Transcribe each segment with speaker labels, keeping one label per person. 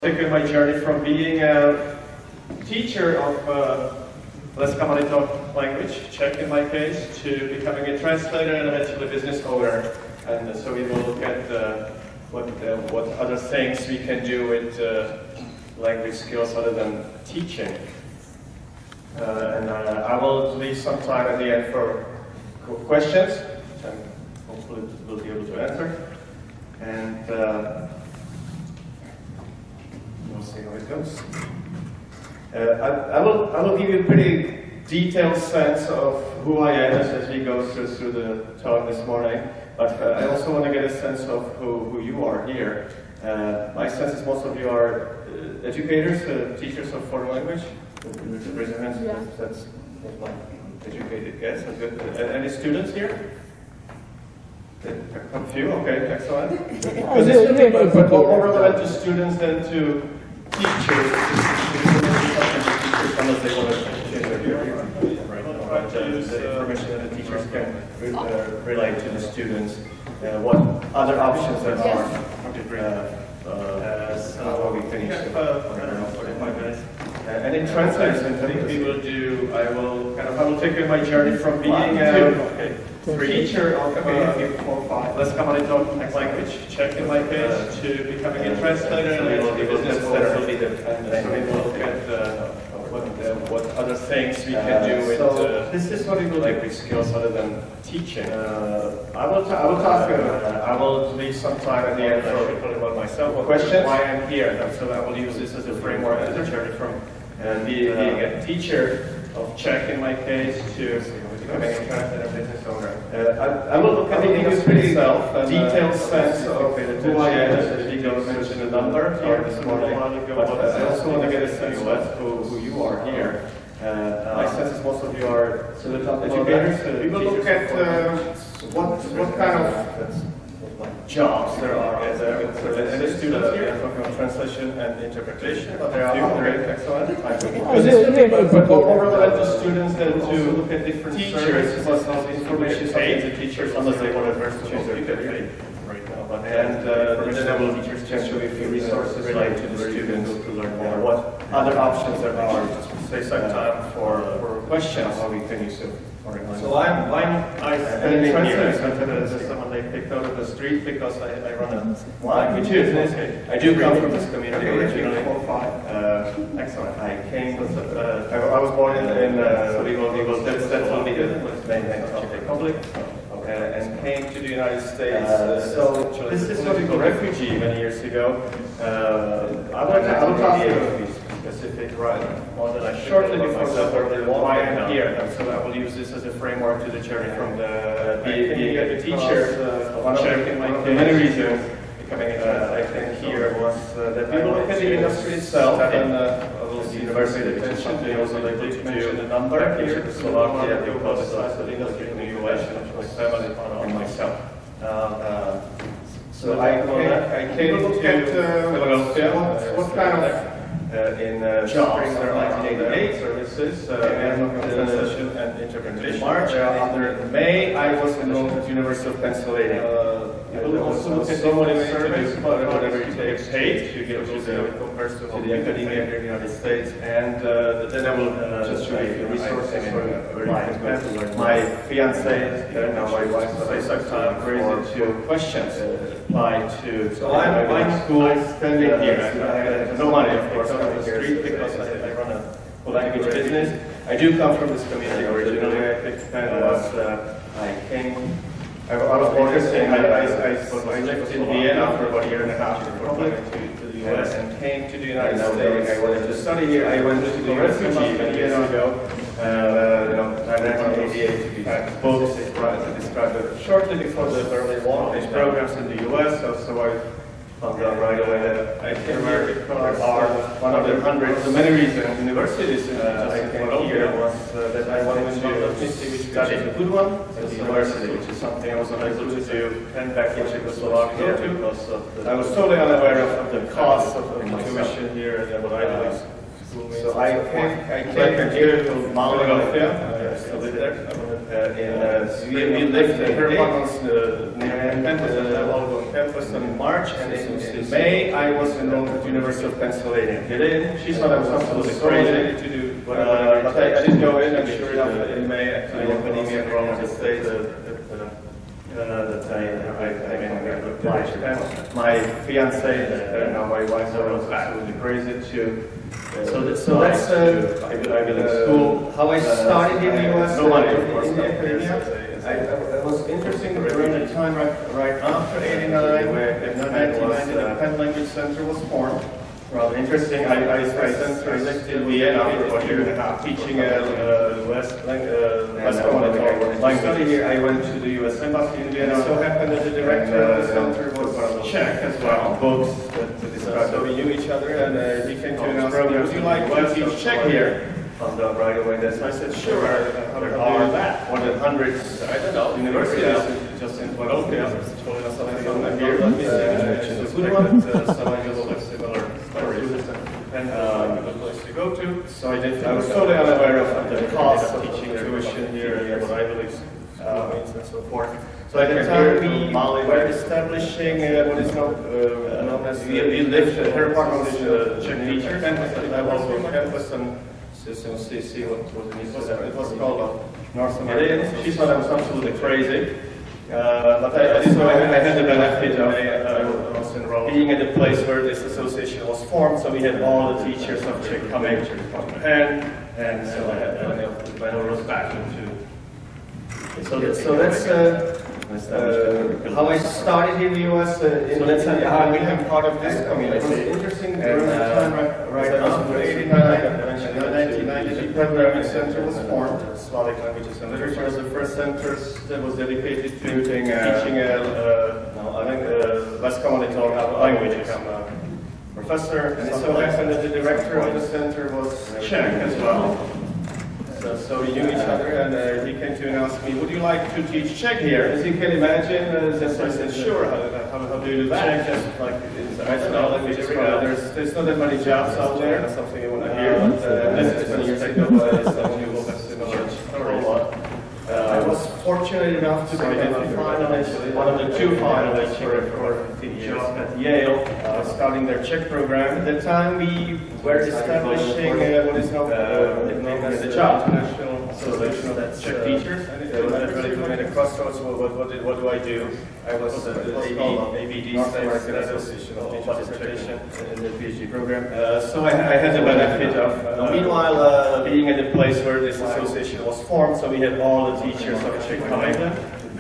Speaker 1: Taking my journey from being a teacher of Stejskal language, Czech in my case, to becoming a translator and eventually a business owner. And so we will look at what other things we can do with language skills other than teaching. I will leave some time at the end for questions, which I hopefully will be able to answer. And we'll see how it goes. I will give you a pretty detailed sense of who I am as we go through the talk this morning, but I also want to get a sense of who you are here. My sense is most of you are educators, teachers of foreign language. Raise your hands. Yeah. That's my educated guess. Any students here? A few, okay, excellent. Because it's more relevant to students than to teachers, unless they want to change their view. But the information that the teachers can relate to the students, what other options there are. How we finish the 45 minutes. And in translation, I think we will do. I will take my journey from being a teacher of Stejskal language, Czech in my case, to becoming a translator and eventually a business owner. And so we will look at what other things we can do with language skills other than teaching. I will leave some time at the end for about myself. Questions? Why I'm here. So I will use this as a framework as a journey from being a teacher of Czech in my case to becoming a translator and business owner. I will look at the pretty detailed sense of who I am as we go mention a number here this morning, but I also want to get a sense of who you are here. My sense is most of you are educators. We will look at what kind of jobs there are as a students here, talking about translation and interpretation, but there are other excellent. But more relevant to students than to look at different teachers, what information paid to teachers unless they want to change their career right now. And then I will teachers generally feel resources relate to the students to learn more what other options there are. Just take some time for questions how we can use it. So I spend here. Someone they picked out of the street because I run a language business. I do come from this community originally. Excellent. I came. I was born in so we will that's be the Czech Republic, and came to the United States. So this is what we call refugee many years ago. I will talk to you specific more than shortly before that why I'm here. So I will use this as a framework to the journey from being a teacher of Czech in my case. Many reasons becoming I think here was that we will look at the industry itself and the university attention. They also like to mention the number here in Slovakia because the size of the industry in the US and my family and myself. So I came to Philadelphia. What kind of in jobs there are 1988 services and translation and interpretation. March under May I was enrolled at the University of Pennsylvania. You will also look at someone in service, whatever you take paid to get to the academia here in the United States, and then I will just show you resources for my fiance, now my wife, so I suck time for two questions apply to. So I'm school spending here. I have no money, of course, on the street because I run a language business. I do come from this community originally. I picked I was born in I lived in Vienna for about a year and a half before coming to the US and came to the United States. I wanted to study here. I went to the refugee many years ago. 1988 to be both described shortly before the early long-range programs in the US. So I found out right away that I came here because one of the hundreds of many reasons universities I came here was that I wanted to study a good one at the university, which is something I was unable to do back in Czechoslovakia because I was totally unaware of the cost of tuition here and what I was. So I came here to Philadelphia. I lived there. We lived in Herman's near Memphis. campus in March, and in May I was enrolled at the University of Pennsylvania. Get in. She thought I was absolutely crazy to do whatever, but I did go in, and sure enough, in May I opened me enrolled at the state my fiance, now my wife, was absolutely crazy too. So that's Ivy League school. How I started in the US, no money, of course, in academia. It was interesting around the time right after '89, where in 1990 the Penn Language Center was formed. Rather interesting. I lived in Vienna for about a year and a half teaching West language study here. I went to the U.S. Embassy in Vienna. So happened that the director of the center was Czech as well. Books that described. So we knew each other, and he came to us. Would you like to teach Czech here? Found out right away. So I said, sure. There are more than hundreds. I don't know. Universities just in Philadelphia. Told us something on here. Let me see. It's a good one. So I just have similar stories. And a good place to go to. So I did. I was totally unaware of the cost of teaching tuition here and what Ivy League means and so forth. So at the time we were establishing what is known as we lived. Her partner was Czech teacher, and I was on campus and. See what it was called North America. She thought I was absolutely crazy, but I had the benefit of being at the place where this association was formed. So we had all the teachers of Czech coming to Japan, and so I had plenty of manuals back into. So that's how I started in the US. So that's how I became part of this community. It was interesting around the time right after '89, 1990, the programming center was formed. Slavic languages and literature was the first center that was dedicated to teaching less commonly taught languages. I'm a professor, and so happened that the director of the center was Czech as well. So we knew each other, and he came to me and asked me, would you like to teach Czech here? As you can imagine, I said, sure, how do you do that? Czech, just like, I don't know, let me just there's not that many jobs out there, that's something you want to hear, but this is 20 years ago, but you will have similar stories. I was fortunate enough to be one of the two finalists for the job at Yale, starting their Czech program. At the time, we were establishing what is known as the job, National Association of Czech Teachers. And it was really put me at a crossroads. What do I do? I was the ABD, North American Association of Teachers Dissertation in the PhD program. So I had the benefit of, meanwhile, being at the place where this association was formed. So we had all the teachers of Czech coming.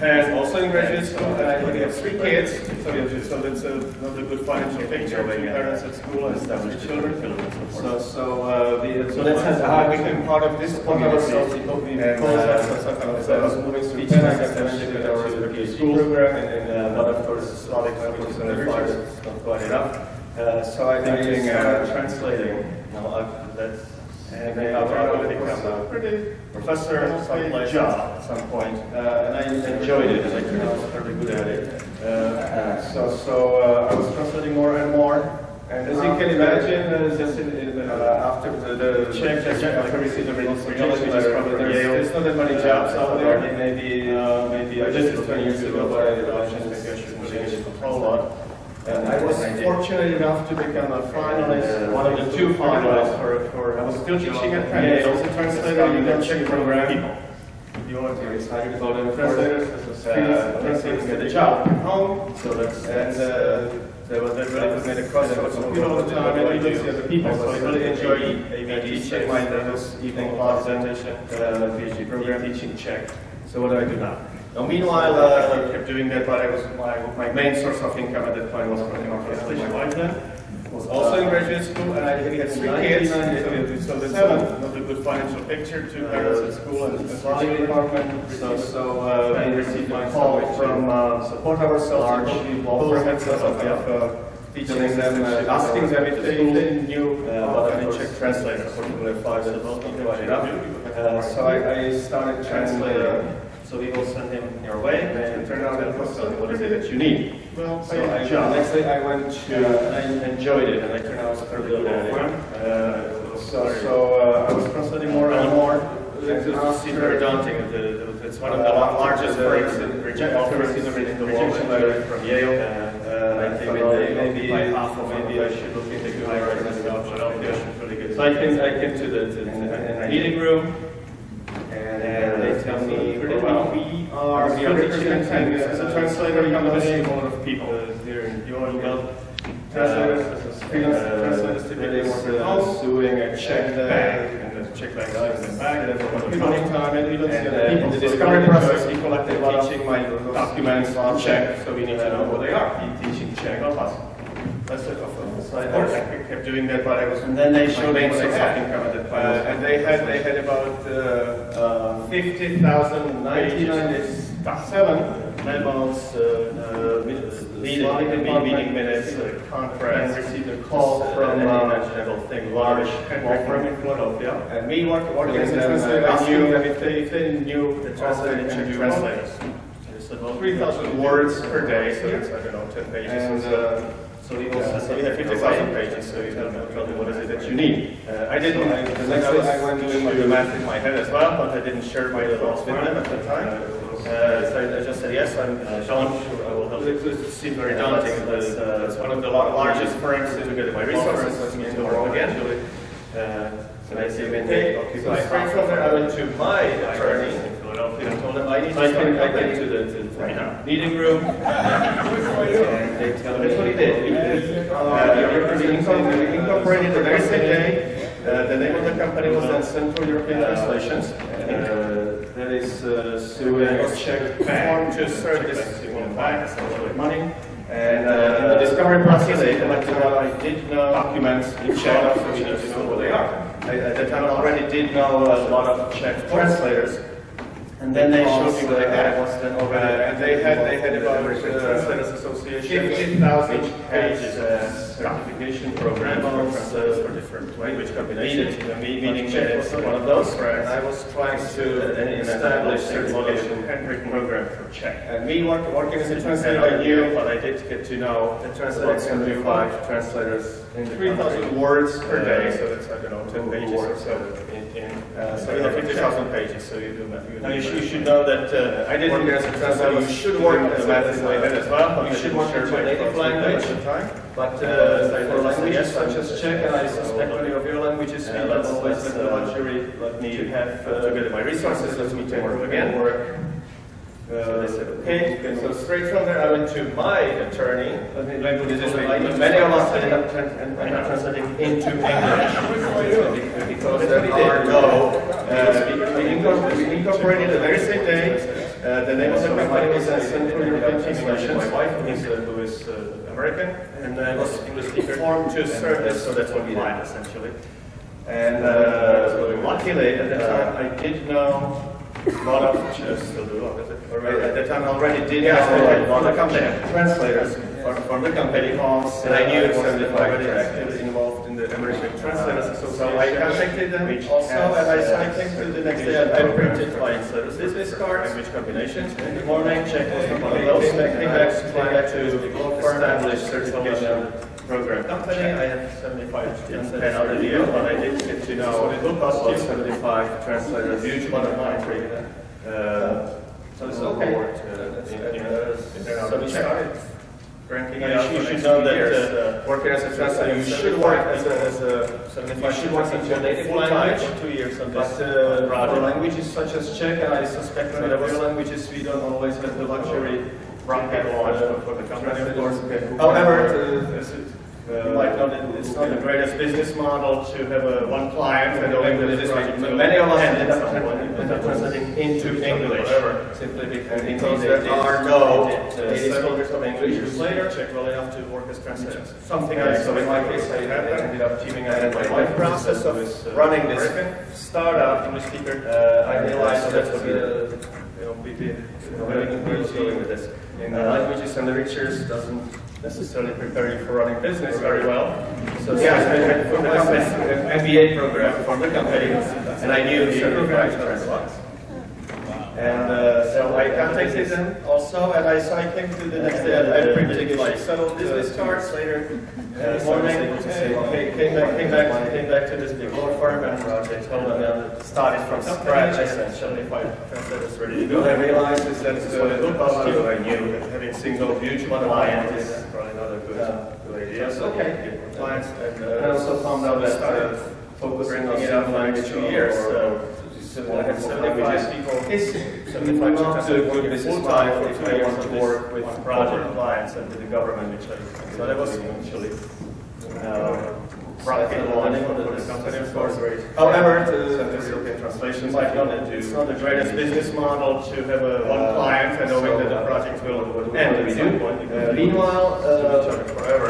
Speaker 1: And also in graduate school, and I have 3 kids, so that's another good financial picture. 2 parents at school and established children. So that's how I became part of this community. I was moving through teaching our PhD program, but of course Slavic languages and literature is not quite enough. So I became translating. And I became a pretty professor, some job at some point, and I enjoyed it, and I turned out very good at it. So I was translating more and more, and as you can imagine, just after the Czech there's not that many jobs out there. Maybe this is 20 years ago, but maybe I shouldn't change it a whole lot. And I was fortunate enough to become a finalist, one of the 2 finalists I was still teaching at Penn. I was a translator in the Czech program. You want to be excited about the translators? Translating at the job at home. So that's, that really put me at a crossroads. So people all the time, and I do see other people. So I really enjoy teaching my evening class presentation, PhD program, teaching Czech. So what do I do now? Meanwhile, I kept doing that, but my main source of income at that point was from translation. I was also in graduate school, and I had 3 kids, so that's another good financial picture. 2 parents at school and a study department. So we received a call from Support Ourselves, overhead of teaching them, asking them if they knew about any Czech translator. Unfortunately, I wasn't quite enough. So I started translating. So we will send him your way, and it turned out that what is it that you need? Well, so next day I went to, and I enjoyed it, and I turned out fairly good at it. So I was translating more and more. It was very daunting. It's one of the largest breaks in rejection letter from Yale. maybe by half, or maybe I should look into hiring myself. So I came to the meeting room, and they tell me, well, we are representing as a translator company, a lot of people here in Europe. Translators, freelance translators typically work with us, doing a check bag, and the check bag is in the bag, and for the running time, and we don't see the people. The discovery process, we collected a lot of teaching my documents on check, so we need to know where they are. Teaching check, not us. That's it. I kept doing that, but I was. And then they showed me what they had. And they had about 50,000, 1997 memos, meeting minutes, contracts, and received a call from large law firm in Philadelphia. And me working as a translator, I knew that if they knew the translator can do translators. It's about 3,000 words per day, so it's, I don't know, 10 pages. And, so we have 50,000 pages, so you tell me what is it that you need. I went doing the math in my head as well, but I didn't share my thoughts with them at the time. So I just said, yes, I'm John, I will help. It seemed very daunting. It's one of the largest firms to get my resources in the world again. So I say, straight from there, I went to my attorney in Philadelphia and told them I need to get to the meeting room. And they tell me that's what he did. We incorporated the very same day. The name of the company was then Central European Translations. That is suing a check form to service money. And in the discovery process, they collected what I did know documents in Czech, so we need to know where they are. At the time, I already did know a lot of Czech translators. And then they showed me what they had. And they had about Translators Association 50,000 pages certification program for different language combinations. Meaning Czech was one of those. And I was trying to establish certification handwritten program for Czech. And me working as a translator, I knew, but I did get to know the translators can do 5 translators in 3,000 words per day. So that's, I don't know, 10 pages or so. So you have 50,000 pages, so you do that. Now you should know that I did work as a translator. You should work as a math in my head as well. You should work in your native language at the time. But for languages such as Czech, and I suspect many of your languages, we don't always have the luxury. Let me have to get my resources. Let me take work again. So they said, okay, so straight from there I went to my attorney. Let me put it this way, many of us ended up translating into English. Because there are we incorporated the very same day. The name of the company was Central European Translations. My wife, who is American, and was English speaker, formed to service, so that's what we did essentially. And luckily at the time I did know a lot of still do at the time I already did a lot of translators from the company, and I knew that they were already actively involved in the American Translators Association. So I contacted them also, and I came to the next day. I printed client service business cards, language combinations. In the morning, check was one of those. Came back to establish certification program company. I have 75 and out of the year, but I did get to know about 75 translators, huge amount of money. So it's okay. So we started ranking it out. You should know that working as a translator, you should work as you should work in your native language for 2 years on this. But for languages such as Czech, and I suspect many of your languages, we don't always have the luxury rocket launch for the company, of course. However, you might know that it's not the greatest business model to have one client and many of us end up translating into English, simply because there are no native speakers of English later. Czech well enough to work as translators. Something else. So in my case, I ended up teaming up with my wife. Process of running this startup English speaker, I realized that we've been dealing with this. In languages and literatures doesn't necessarily prepare you for running business very well. So yeah, from the company, an MBA program from the company, and I knew certified translator. And so I contacted them also, and I came to the next day. I printed like several business cards later. Morning, came back to this big law firm, and they told them started from scratch. I said 75 translators ready to go. I realized that I knew that having single huge amount of clients is probably not a good Yes, okay. Clients and also found out that focusing on single language 2 years. I had 75 people. It's not good business time if they want to work with project clients and with the government, so that was actually rocket launch for the company, of course. However, the translations, it's not the greatest business model to have one client and knowing that the project will end. We do. Meanwhile,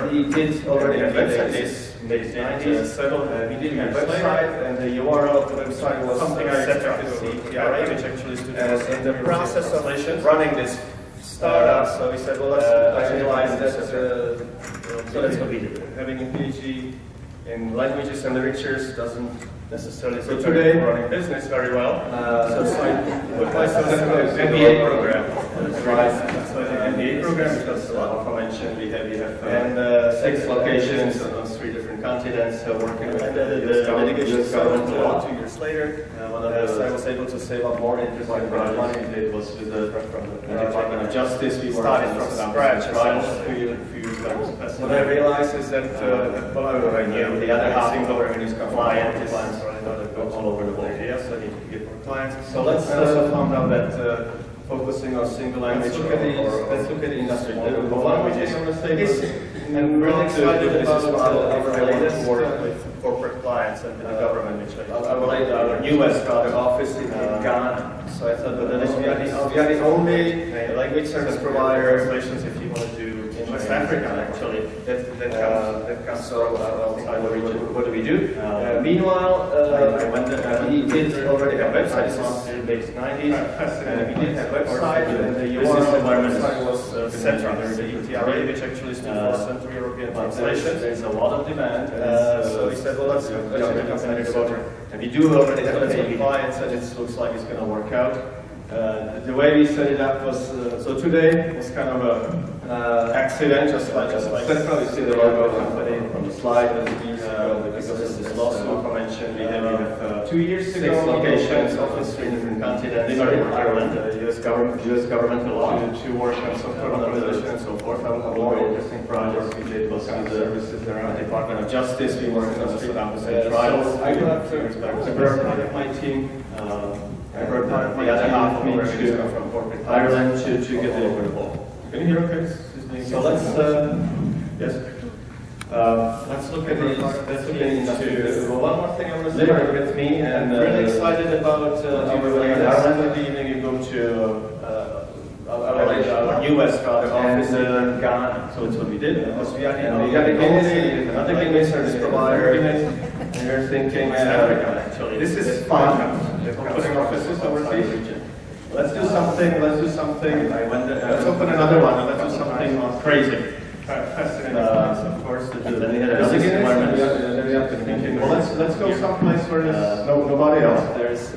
Speaker 1: he did already have websites. We did have a website, and the URL of the website was something I set up to see, which actually stood in the process of running this startup. So we said, well, I realized that so that's what we do. Having a PhD in languages and literatures doesn't necessarily so today running business very well. So it's an MBA program. So an MBA program because I mentioned we have and 6 locations on 3 different continents. Working with the US government a lot. 2 years later, I was able to save up more interest in money. It was with the Department of Justice. We started from scratch. What I realized is that I knew the other half of the revenues come from all over the world. Yes, I need to get more clients. So let's also find out that focusing on single language. Let's look at the industry. One which is and really excited about our latest work with corporate clients and the government. Our US office in Ghana. So I thought that we are the only language service provider. Translations, if you want to do in West Africa, actually, that comes from outside the region. What do we do? Meanwhile, we did already have websites in the late 90s. We did have website, and the URL environment was central. The ETRA, which actually stood for Central European Translation. There's a lot of demand. So we said, well, let's and we do already have some clients, and it looks like it's going to work out. The way we set it up was so today was kind of a accident, just like Stejskal. You see the logo of the company from the slide. Because of this lawsuit convention, we have 2 years ago 6 locations, office 3 different continents. In Ireland, US governmental law to work on software modernization and so forth. A more interesting projects we did was with the services around the Department of Justice. We worked on the street opposite trials. I got part of my team. I brought part of the other half of me from corporate Ireland to get the over the ball. Can you hear okay? So let's let's look at the one more thing I want to say with me, and really excited about our Ireland. In the evening, you go to our US office in Ghana. So it's what we did. Because we got another gaming service provider, and you're thinking, this is fun. Opening offices overseas. Let's do something. Let's open another one. Let's do something crazy. Fascinating, of course. Then we had another environment. Well, let's go someplace where there's nobody else.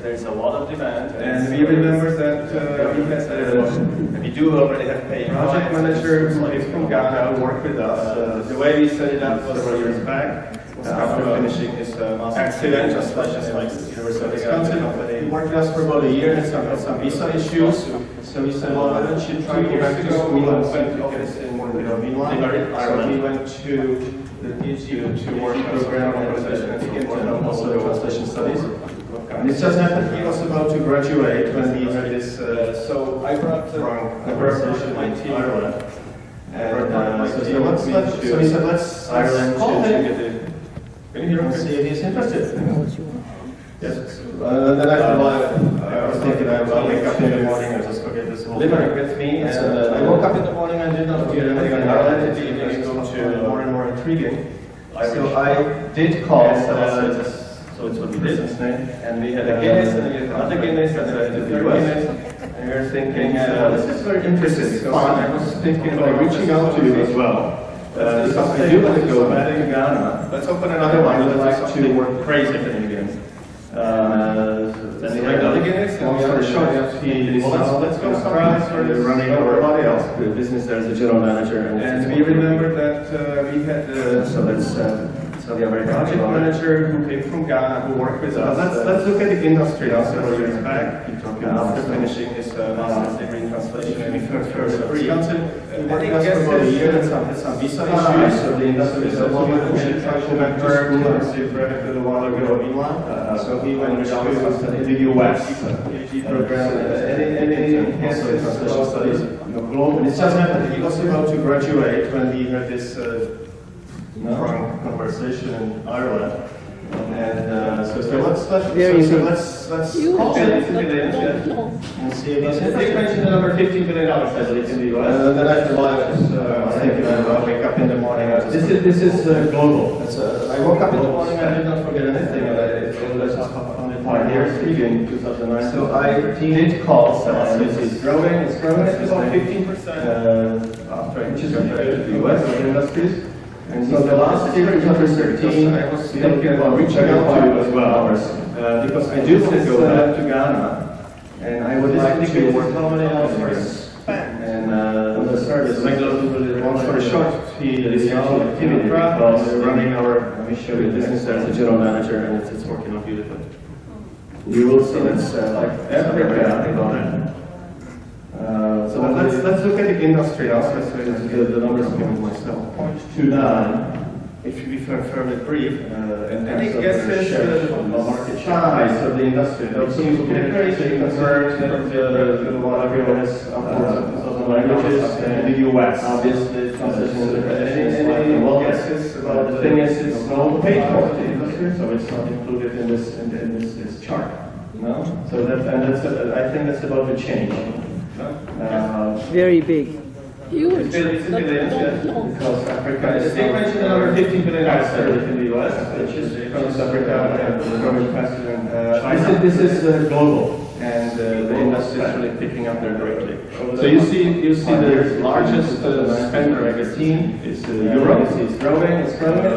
Speaker 1: There's a lot of demand, and we remember that we had we do already have paid project manager who is from Ghana who worked with us. The way we set it up was several years back. After finishing his accident, just like University of Wisconsin, he worked with us for about a year and some visa issues. So he said, well, why don't you try to go back to school and open the office in Ireland. So he went to the PhD to work program on translation and also translation studies. And it just happened he was about to graduate when he had this. So I brought my team to Ireland. And so he said, let's call him. Can you hear him? See if he's interested. Yes. Then I was thinking I would wake up in the morning and just forget this whole limerick with me. And I woke up in the morning and did not hear anything on Ireland. In the evening, it got to more and more intriguing. So I did call. So it's what we did. And we had a Guinness, and we had another Guinness, and then I did the US. And we were thinking, this is very interesting. It's fun. I was thinking about reaching out to you as well. Because I do want to go back to Ghana. Let's open another one. We'd like to work crazy for the Guinness. Then we have another Guinness, and we are showing up to let's go someplace where they're running everybody else. The business there is a general manager. And we remember that we had, so let's So we have a project manager who came from Ghana, who worked with us. Let's look at the industry now, several years back. After finishing his master's degree in translation in Wisconsin, he worked with us for about a year and some visa issues. So the industry is a woman who should try to have her received a little while ago. So he went to the US, PhD program, and he has translation studies. And it just happened that he was about to graduate when he had this frank conversation in Ireland. And so let's call it and see if they mentioned the number $15 billion as it is in the US. Then after I think I'll wake up in the morning. This is global. I woke up in the morning, I did not forget anything, and it's 105 years in 2009. So I did call someone. It's growing at about 15% after which is the US industries. And so the last year, 2013, I was thinking about reaching out to you as well, because I do want to go back to Ghana, and I would like to work how many hours and on the service. Long story short, he is now activity because we're running our business as a general manager, and it's working out beautifully. You will see that's like Africa. So let's look at the industry now. So the numbers I'm myself. 0.29. If we confirm it brief, and I guess it's market size of the industry. That seems to be crazy convert to what everyone has upwards of 2,000 languages in the US. Obviously, well, guesses about the thing is it's not paid for the industry, so it's not included in this chart. No, so I think that's about to change.
Speaker 2: Very big.
Speaker 1: Huge. Because Africa is. They mentioned the number $15 billion in the US, which is because Africa and growing faster than China. This is global, and the industry is really picking up there directly. So you see the largest spender I guess is Europe. It's growing at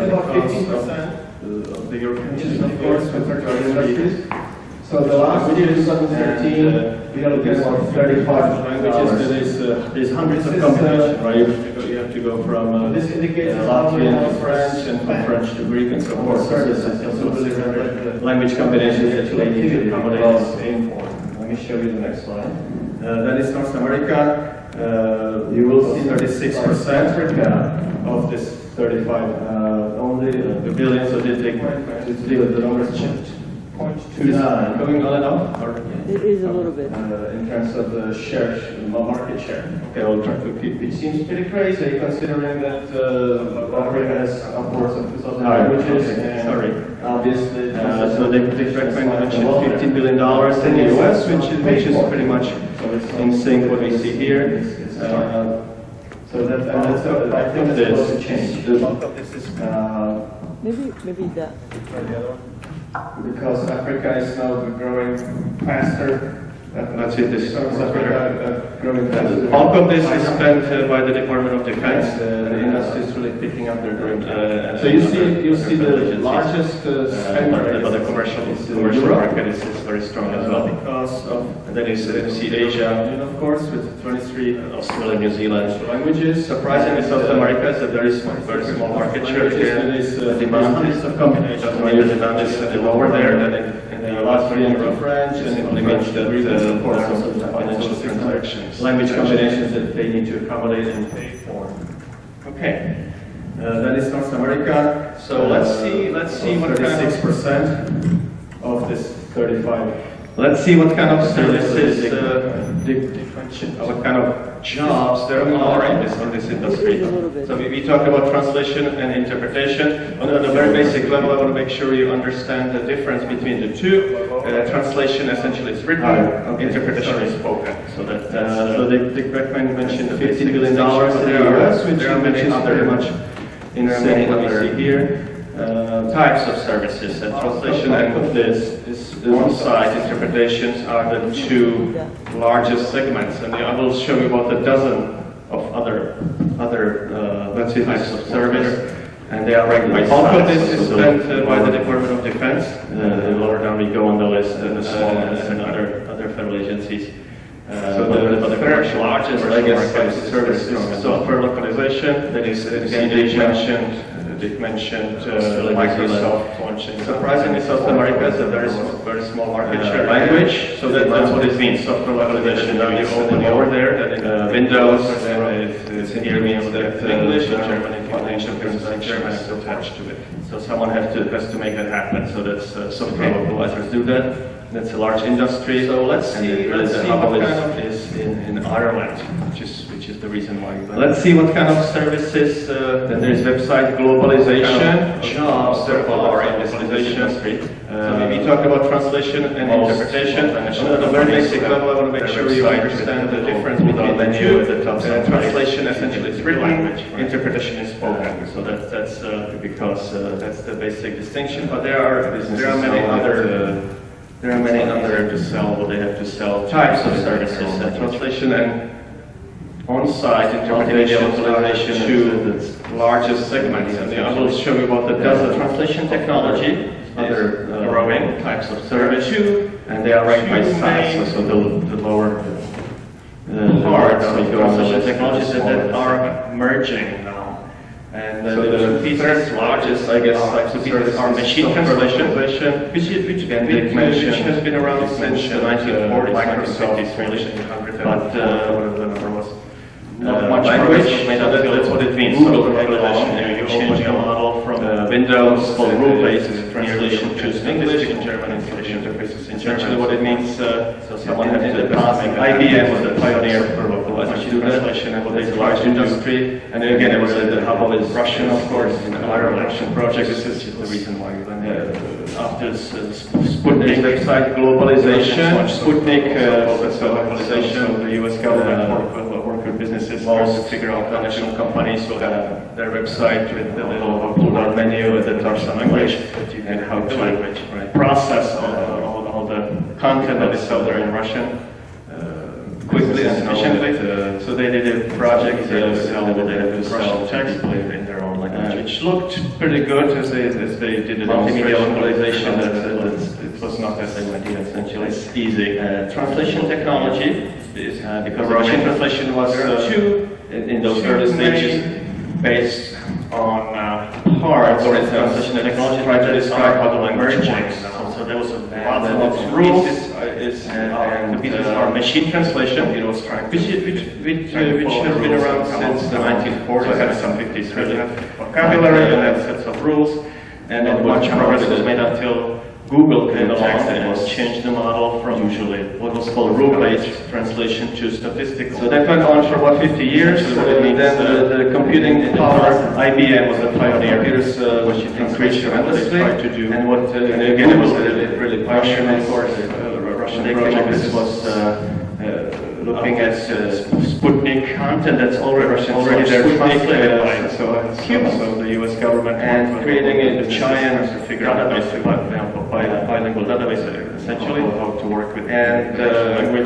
Speaker 1: about 15% of the European Union, of course, with our industries. So the last year, 2013, we had about 35 languages. There's hundreds of combinations, right? You have to go from this indicates Latvian to French, and from French to Greek, and so forth. So language combinations that you need to accommodate aim for. Let me show you the next slide. That is North America. You will see 36% of this 35. Only the billions, so they take to deal with the numbers change. 0.29, going on and up? Or,
Speaker 2: it is a little bit.
Speaker 1: In terms of the share, market share. Okay, I'll try to keep it. Seems pretty crazy considering that Africa has upwards of 2,000 languages. Sorry. Obviously, so they recommend $15 billion in the US, which is pretty much in sync what we see here. So that's I think that's supposed to change. The bulk of this is
Speaker 2: maybe that.
Speaker 1: Because Africa is now growing faster. That's it. This South Africa growing faster. The bulk of this is spent by the Department of Defense. The industry is really picking up their growth. So you see the largest spender. But the commercial market is very strong as well. Because of then you see Asia, of course, with 23 Australia, New Zealand languages. Surprisingly, South America is a very small market share. There is demand of combinations. The demand is lower there than in the Latvian or French, and it limits that of course also the financial transactions, language combinations that they need to accommodate and pay for. Okay, that is North America. So let's see what 36% of this 35. Let's see what kind of services, what kind of jobs there are in this industry. So we talked about translation and interpretation. On a very basic level, I want to make sure you understand the difference between the two. Translation essentially is written, interpretation is spoken. So they mentioned $15 billion in the US, which there are many other we see here. Types of services, and translation and this is one side, interpretations are the two largest segments, and I will show you about a dozen of other types of service, and they are ranked by size. All of this is spent by the Department of Defense. The lower down we go on the list, and the smallness and other federal agencies. So the commercial largest, I guess, service is software localization. That is, as mentioned, Dick mentioned Microsoft launching. Surprisingly, South America is a very small market share language, so that's what it means, software localization. Now you open over there, that in Windows, it's here means that English and German and financial business and German is attached to it. So someone has to make that happen, so that's software localizers do that. That's a large industry. So let's see what kind of is in Ireland, which is the reason why. Let's see what kind of services. Then there is website globalization, jobs that are in this industry. So maybe talk about translation and interpretation. At a very basic level, I want to make sure you understand the difference between the two. Translation essentially is written, interpretation is spoken. So that's because that's the basic distinction. But there are many other. There are many other to sell, what they have to sell, types of services, translation and on-site interpretation are two largest segments. And I will show you what that does. The translation technology, other growing types of service, and they are ranked by size, so the lower part of translation technologies that are merging now. And the pieces, largest, I guess, types of pieces are machine translation, which has been around since the 1940s, Microsoft really, but whatever the number was. Not much language, that's what it means. Google translation, you change the model from Windows for rule-based translation to English and German translation interfaces. Essentially what it means, so someone had to pass, IBM was the pioneer for localized translation, and what is a large industry. And then again, it was the hub is Russian, of course, in the Russian project. This is the reason why we went after Sputnik website globalization, Sputnik localization, the US government work with businesses to figure out how national companies will have their website with the little pull-down menu that are some language and how to process all the content that is sold there in Russian quickly and efficiently. So they did a project to sell Russian text in their own language, which looked pretty good as they did a multimedia localization. It was not as essentially it's easy. Translation technology, because Russian translation was in those early stages based on parts or translation technology trying to describe how the language works. So there was a lot of rules. The pieces are machine translation, which has been around since the 1940s. So it had some 50s really vocabulary and then sets of rules, and then much progress was made until Google came along and changed the model from usually what was called rule-based translation to statistical. So that went on for about 50 years. Then the computing power, IBM was the pioneer. Computers increased tremendously. And what again it was really passionate, of course. Russian project. This was looking at Sputnik content that's already there translated by so the US government and creating a giant database, bilingual database essentially, how to work with and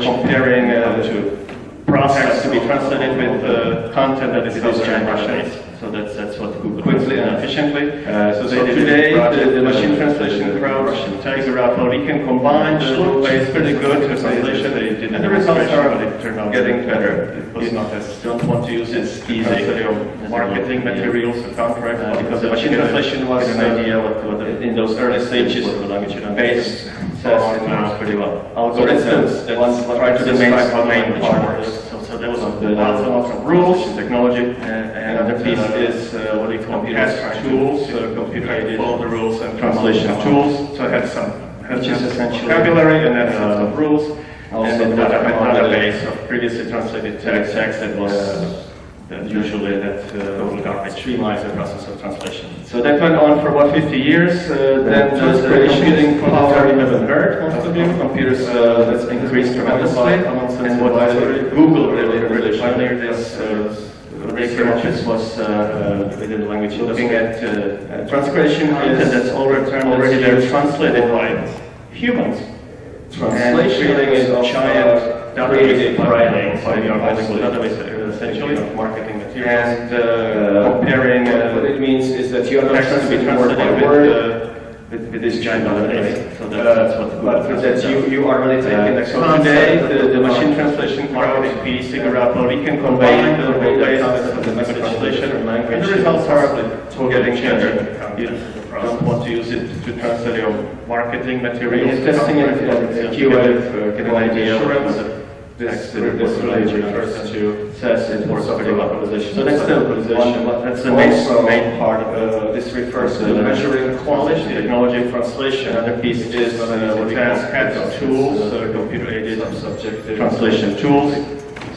Speaker 1: comparing to process to be translated with content that is in Russian. So that's what Google quickly and efficiently. So today the machine translation crowd figure out how we can combine the rule-based pretty good translation, and the results are getting better. It was not as don't want to use it easy marketing materials or contracts because the machine translation was an idea what in those early stages of the language based says pretty well. Algorithms that try to describe how main part is. So there was lots of rules in technology, and another piece is what we call computer tools. Computer follow the rules and translation tools. So it had some vocabulary and then some rules, and then database of previously translated text that was usually streamlines the process of translation. So that went on for about 50 years. Then the computing power you haven't heard, most of you. Computers that's increased tremendously. And what Google really pioneered this research was within the language looking at transcription content that's already there translated by humans. Translation is a giant database by your bilingual database essentially of marketing materials. And comparing what it means is that you understand to be translated with with this giant database. So that's what but that you are really taking the concept, the machine translation part of the figure out how we can convey the concept of the legislation and language. And the results are getting changed. You don't want to use it to translate your marketing materials. Testing it in QA, get an idea of the this really refers to says it for software localization. So that's the main part. This refers to measuring quality, technology translation. Another piece is advanced tools, computer-aided subject translation tools.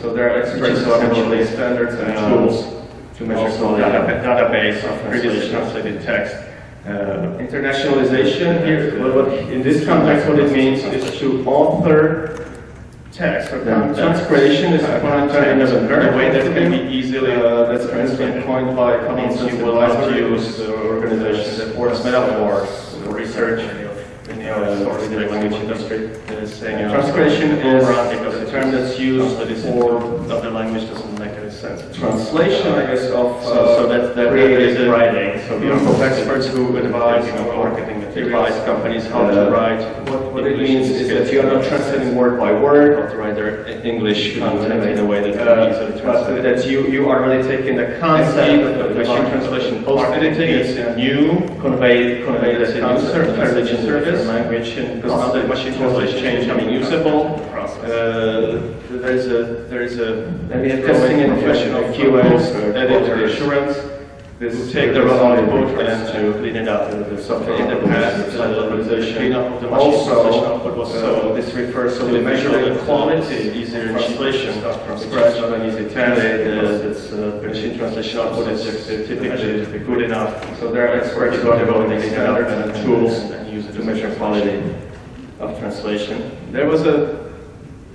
Speaker 1: So there are experts who actually standards and tools to measure quality. Database of previously translated text. Internationalization here. In this context, what it means is to author text or content creation is content in a very way that can be easily that's been coined by common sense advised use organizations that works metaphors research in the language industry. Saying transcreation is a term that's used for other language doesn't make any sense. Translation, I guess, of so that is writing. So we have experts who advise marketing materials, companies how to write. What it means is that you are not translating word by word, how to write their English content in a way that can be easily translated. That you are really taking the concept of machine translation post-editing is new, convey the concept of religion service, language, and because now the machine translation change becoming usable. There is a testing and professional QA, editor assurance. This take the raw output and to clean it up. The software in the past, localization, clean up of the machine translation output was so. This refers to the measuring quality, easier translation from scratch, not an easy task. It's machine translation output is typically good enough. So there are experts who are developing standards and tools and use it to measure quality of translation. There was a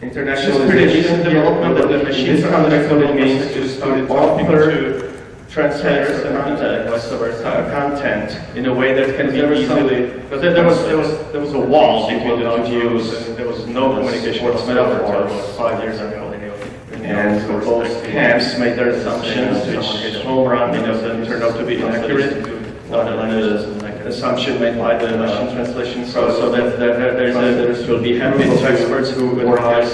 Speaker 1: internationalization development that the machine translation means to author translators and content in a way that can be easily, because there was a wall between the two views and there was no communication whatsoever for 5 years ago. And both camps made their assumptions, which home run because it turned out to be inaccurate. An assumption made by the machine translation, so that there will be handful of experts who advise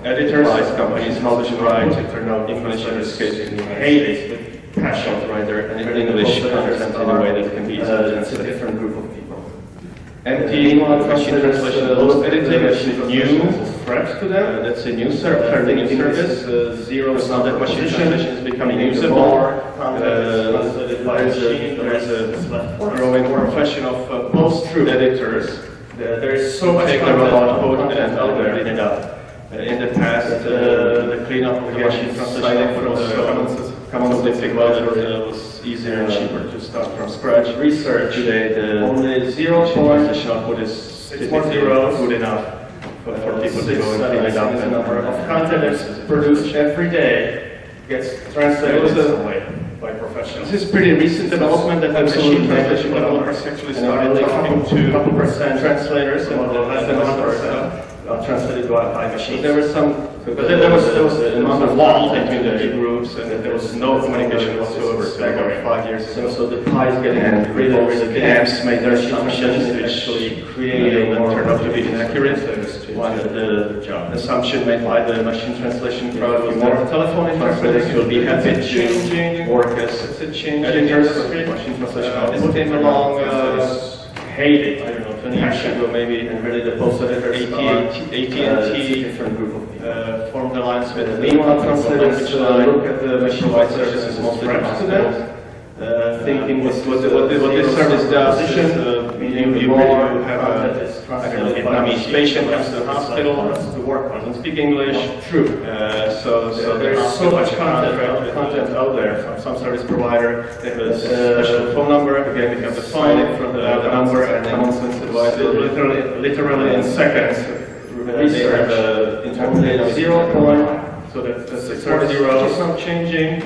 Speaker 1: editors, companies how to write. It turned out English in this case hate it with passion to write their English content in a way that can be easy. It's a different group of people. MT machine translation post-editing is new threat to them. That's a new service. Zero is not that machine translation is becoming usable. There's a growing profession of post-truth editors. There is so much content output and clean it up. In the past, the cleanup of the machine translation was commonly well that was easier and cheaper to start from scratch. Research today, the only 0 translation output is typically good enough for people to go and clean it up. The number of content that's produced every day gets translated in some way by professionals. This is pretty recent development that the machine translation developers actually started talking to a couple percent translators and less than 1% translated by machines. There was some, but there was an amount of wall between the two groups, and there was no communication whatsoever for 5 years ago. So the pie is getting really the camps made their assumptions, which actually created and turned out to be inaccurate. The assumption made by the machine translation crowd was more telephone translators will be happy to work as editors of machine translation. Put them along. Hate it, I don't know, 20 years ago maybe, and really the post-editors AT&T different group of people formed alliance with meanwhile translators which look at the machine wide services most threats to them. Thinking what this service does is you have a Vietnamese patient comes to the hospital, has to work, doesn't speak English. True. So there's so much content out there from some service provider. They have a special phone number. Again, we have the phone from the number and common sense advice. Literally in seconds, research interpreted 0 point. So that's the service is not changing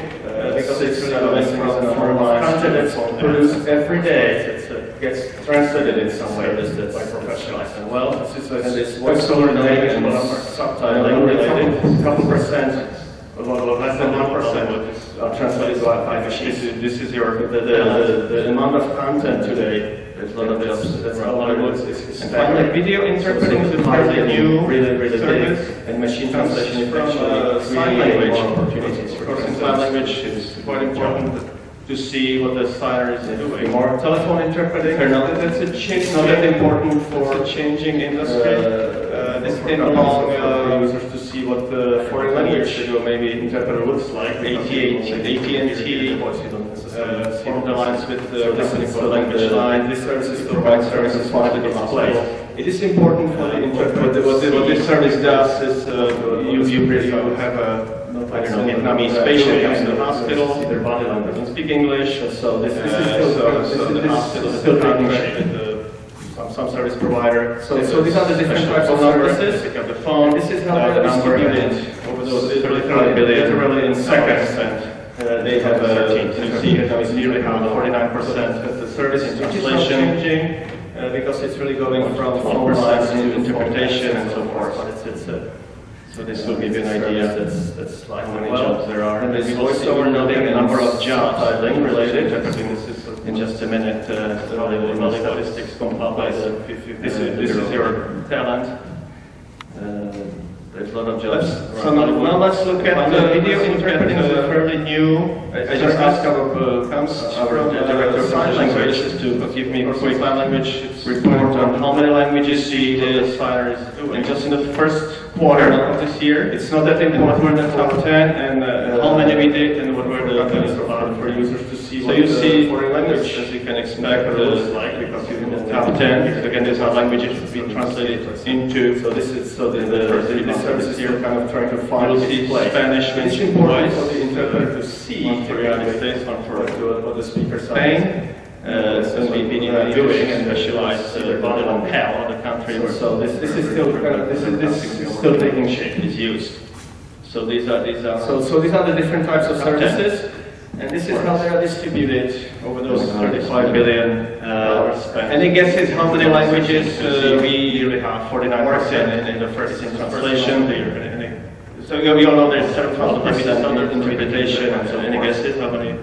Speaker 1: because it's from content that's produced every day. It gets translated in some way by professionals. And well, this voiceover related and subtitle related, a couple percent, a little less than 1% translated by machines. This is the amount of content today There's a lot of jobs that's Hollywood. And finally, video interpreting is a fairly new service. And machine translation is actually sign language opportunities. Of course, in sign language, it's quite important to see what the signer is doing. More telephone interpreting, that's a change. It's not that important for changing industry. This came along for users to see what the foreign language maybe interpreter looks like. AT&T formed alliance with listening for the language line. This service provides services for the display. It is important for the interpreter. What this service does is you have a Vietnamese patient comes to the hospital, their body language doesn't speak English, so the hospital is still taking with some service provider. So these are the different types of services. Pick up the phone. This is how they're distributed over those literally in seconds. And they have 13. You see Vietnamese nearly have 49% of the service in translation. Because it's really going from phone lines to interpretation and so forth. So this will give you an idea that's like how many jobs there are. And we've also noting a number of jobs related. In just a minute, Hollywood statistics compiled by this is your talent. There's a lot of jobs. So now let's look at the video interpreting is fairly new. I just asked our director of sign language to give me a quick sign language report on how many languages the signer is doing. And just in the first quarter of this year, it's not that important. We're in the top 10, and how many we did, and what were the companies for users to see. So you see foreign language, as you can expect, like because you're in the top 10. Because again, these are languages to be translated into. So this is the services here kind of trying to find. You'll see Spanish mentioned twice for the interpreter to see for the United States, one for what the speaker Spain. So we've been doing and specialized body locale of the country. So this is still this is still taking shape. It's used. So these are these are the different types of services, and this is how they are distributed over those 35 billion spent. And it guesses how many languages we really have 49% in the first translation. So we all know there's 7% under interpretation, and so any guesses how many?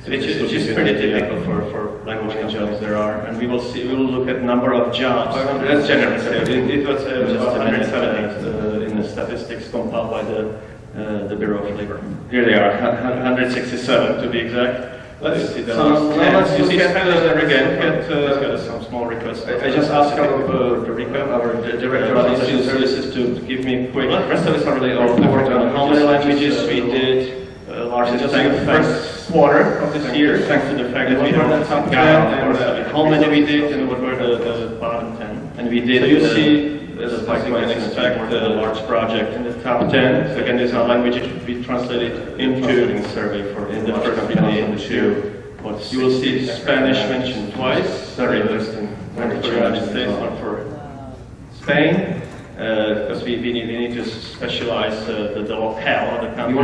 Speaker 1: Which is pretty typical for language jobs there are, and we will look at number of jobs. That's generous. It was just 170 in the statistics compiled by the Bureau of Labor. Here they are, 167 to be exact. Let's see the last 10. You see Spanish there again. Got some small requests. I just asked our director of Institute Services to give me a quick. The rest of us are really all working on how many languages we did. Largely just in the first quarter of this year, thanks to the fact that we had the top 10 and how many we did and what were the bottom 10. And we did, so you see, as you can expect, a large project in the top 10. So again, these are languages to be translated into survey for in the first into what you will see Spanish mentioned twice. Very interesting. One for the United States, one for Spain. Because we need to specialize the locale of the country.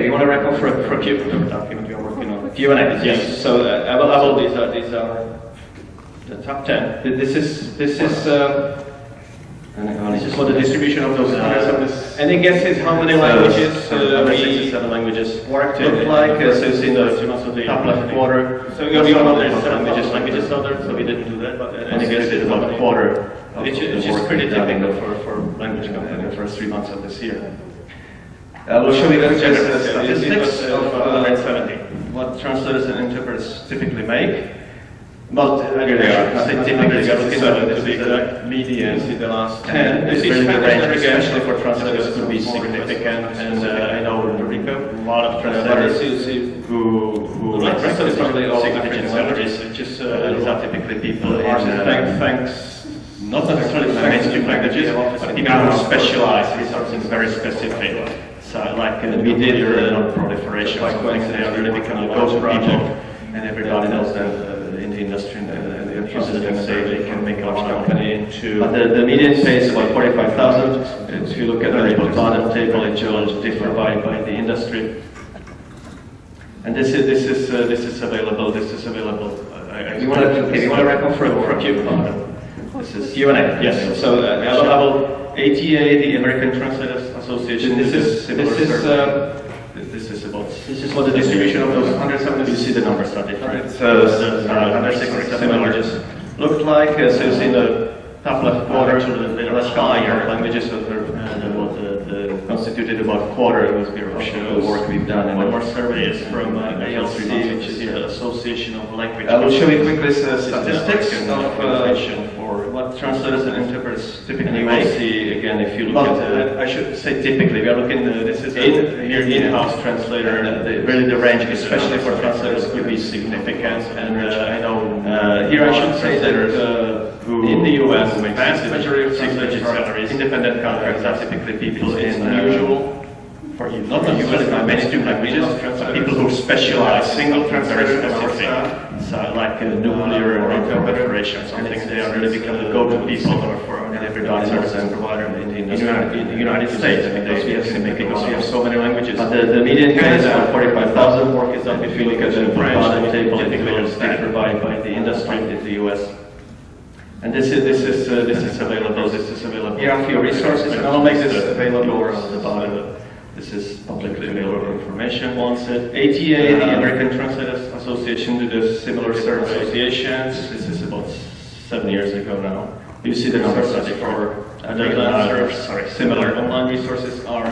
Speaker 1: You want to record for a document you're working on? Q&A, yes. So I will these are the top 10. This is for the distribution of those any guesses how many languages we worked in? Look like since in the top left quarter. So we all know there's languages out there, so we didn't do that. But any guesses about a quarter? Which is pretty typical for language company in the first 3 months of this year. We'll show you the statistics of 170. What translators and interpreters typically make. But here they are. Typically, to be exact. Median. You see the last 10. You see Spanish again, especially for translators, could be significant. And I know in Puerto Rico, a lot of translators who the rest of it is probably all significant salaries. These are typically people in thanks. Not necessarily mainstream languages, but people who specialize in something very specific. So like we did non-proliferation, something they are really become a ghost project, and everybody knows that in the industry and the interested and say they can make a large company into. But the median pay is about 45,000. If you look at the bottom table, it shows differ by the industry. And this is available. This is available. You want to record for a few bottom. This is Q&A. Yes. So I will ATA, the American Translators Association. This is what the distribution of those 170. You see the numbers are different. So 167 languages. looked like. So you see the top left quarter, the higher languages that constituted about a quarter of the work we've done. And one more survey is from ALC, which is the Association of Language. I will show you quickly statistics of for what translators and interpreters typically make. See again if you look at I should say typically we are looking. This is here in-house translator. Really the range, especially for translators, could be significant. And I know here I should say that. In the US, the vast majority of translators are independent contracts are typically people in unusual for you, not unusual in mainstream languages, but people who specialize single translator specific, so like nuclear or operation or something. They are really become the go-to people for every service and provider in the United States. I mean, because we have so many languages. But the median here is 45,000. Work is done if you look at the bottom table. I think it's differed by the industry in the US. And this is available. This is available. Here are a few resources, and I'll make this available on the bottom. This is publicly available information. Once ATA, the American Translators Association, did a similar survey. Associations. This is about 7 years ago now. You see the numbers for similar online resources are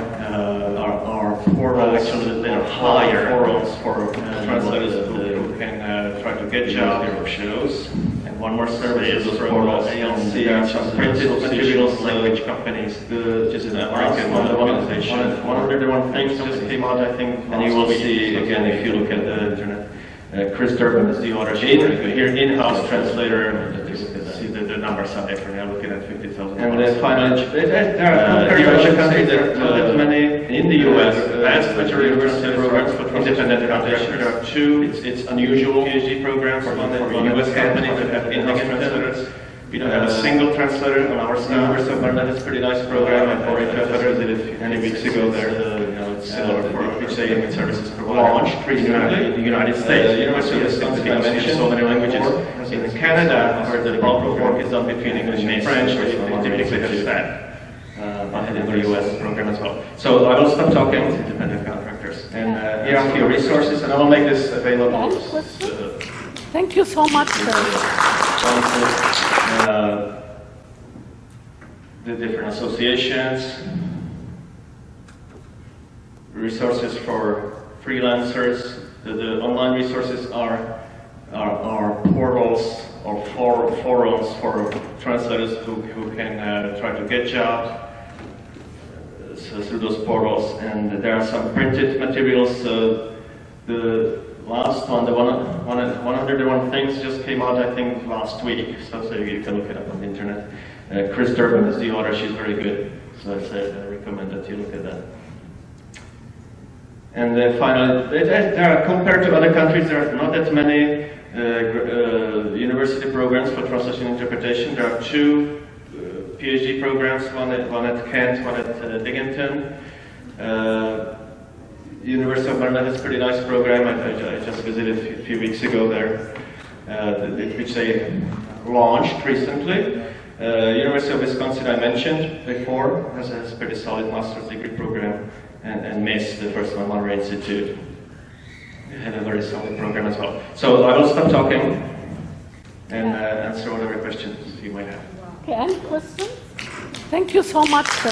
Speaker 1: forums. Actually, they are higher forums for translators who can try to get jobs shows. One more survey is from ALC, some printed materials language companies, which is an American organization. 101 things just came out, I think, and you will see again if you look at the internet. Chris Durbin is the author. Here, in-house translator. See the numbers are different. I'm looking at 50,000. And then finally, there are countries that not that many in the US. Vast majority of programs for independent translation. There are two. It's unusual PhD programs for US companies that have in-house translators. We don't have a single translator on our staff. So that's a pretty nice program. I already visited many weeks ago there. It's similar for which they image services provider. Launched recently in the United States. The University of Wisconsin, I mentioned so many languages. In Canada, where the bulk of work is done between English and French, they typically have staff. But in the US program as well. So I will stop talking. Independent contractors. And here are a few resources, and I will make this available.
Speaker 3: Thank you so much, sir.
Speaker 1: The different associations, resources for freelancers. The online resources are portals or forums for translators who can try to get jobs through those portals. And there are some printed materials. The last one, the 101 things just came out, I think, last week. So you can look it up on the internet. Chris Durbin is the author. She's very good. So I recommend that you look at that. And finally, compared to other countries, there are not that many university programs for translation and interpretation. There are two PhD programs, one at Kent, one at Binghamton. University of Maryland has a pretty nice program. I just visited a few weeks ago there, which they launched recently. University of Wisconsin, I mentioned before, has a pretty solid master's degree program, and MIS, the first one, Monroe Institute, had a very solid program as well. So I will stop talking and answer whatever questions you might have.
Speaker 3: Okay, any questions? Thank you so much, sir.